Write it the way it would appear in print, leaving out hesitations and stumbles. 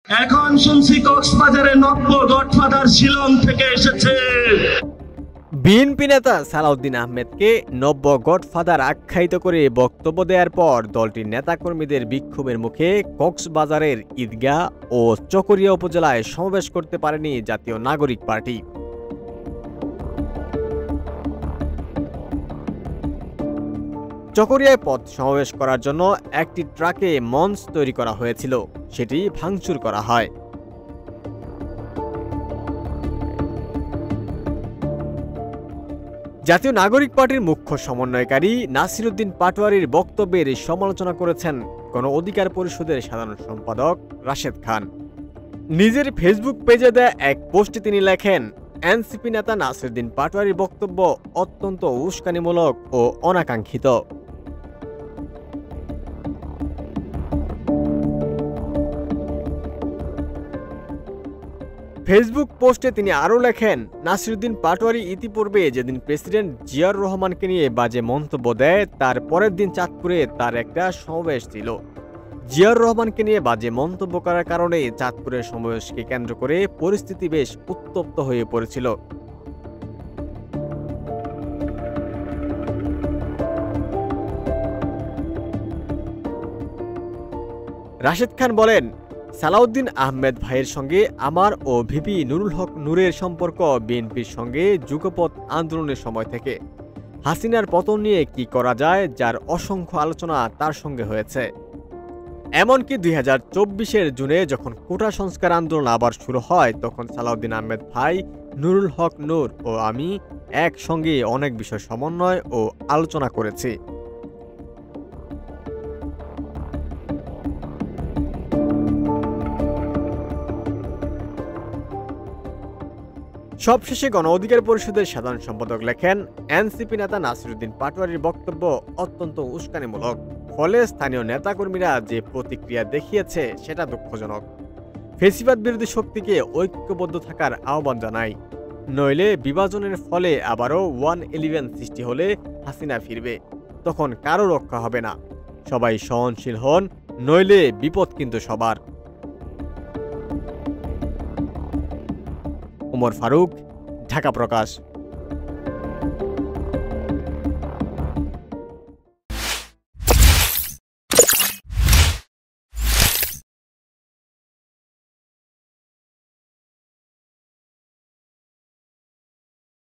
এখন শুনছি কক্সবাজারে নব্য গডফাদার শিলং থেকে এসেছে। বিএনপি নেতা সালাউদ্দিন আহমেদকে নব্য গডফাদার আখ্যায়িত করে বক্তব্য দেওয়ার পর দলটির নেতাকর্মীদের বিক্ষোভের মুখে কক্সবাজারের ঈদগাহ ও চকরিয়া উপজেলায় সমাবেশ করতে পারেনি জাতীয় নাগরিক পার্টি। চকরিয়ায় পথ সমাবেশ করার জন্য একটি ট্রাকে মঞ্চ তৈরি করা হয়েছিল, সেটি ভাঙচুর করা হয়। জাতীয় নাগরিক পার্টির মুখ্য সমন্বয়কারী নাসির উদ্দিন পাটোয়ারির বক্তব্যের সমালোচনা করেছেন গণ অধিকার পরিষদের সাধারণ সম্পাদক রাশেদ খান। নিজের ফেসবুক পেজে দেয়া এক পোস্টে তিনি লেখেন, এনসিপি নেতা নাসির উদ্দিন পাটোয়ারির বক্তব্য অত্যন্ত উস্কানিমূলক ও অনাকাঙ্ক্ষিত। ফেসবুক পোস্টে তিনি আরও লেখেন, নাসির উদ্দিন পাটোয়ারি ইতিপূর্বে যেদিন প্রেসিডেন্ট জিয়াউর রহমানকে নিয়ে বাজে মন্তব্য দেয় তার পরের দিন চাঁদপুরে তার একটা সমাবেশ ছিল। জিয়াউর রহমানকে নিয়ে বাজে মন্তব্য করার কারণে চাঁদপুরের সমাবেশকে কেন্দ্র করে পরিস্থিতি বেশ উত্তপ্ত হয়ে পড়েছিল। রাশেদ খান বলেন, সালাউদ্দিন আহমেদ ভাইয়ের সঙ্গে আমার ও ভিপি নুরুল হক নূরের সম্পর্ক বিএনপির সঙ্গে যুগপৎ আন্দোলনের সময় থেকে। হাসিনার পতন নিয়ে কি করা যায়, যার অসংখ্য আলোচনা তার সঙ্গে হয়েছে। এমনকি 2024-এর জুনে যখন কোটা সংস্কার আন্দোলন আবার শুরু হয় তখন সালাউদ্দিন আহমেদ ভাই, নুরুল হক নূর ও আমি একসঙ্গে অনেক বিষয় সমন্বয় ও আলোচনা করেছি। সবশেষে গণ অধিকার পরিষদের সাধারণ সম্পাদক লেখেন, এনসিপি নেতা নাসির উদ্দিন পাটোয়ারির বক্তব্য অত্যন্ত উস্কানিমূলক, ফলে স্থানীয় নেতাকর্মীরা যে প্রতিক্রিয়া দেখিয়েছে সেটা দুঃখজনক। ফেসিবাদ বিরোধী শক্তিকে ঐক্যবদ্ধ থাকার আহ্বান জানাই, নইলে বিভাজনের ফলে আবারও 111 সৃষ্টি হলে হাসিনা ফিরবে, তখন কারো রক্ষা হবে না। সবাই সহনশীল হন, নইলে বিপদ কিন্তু সবার। ওমর ফারুক, ঢাকা প্রকাশ।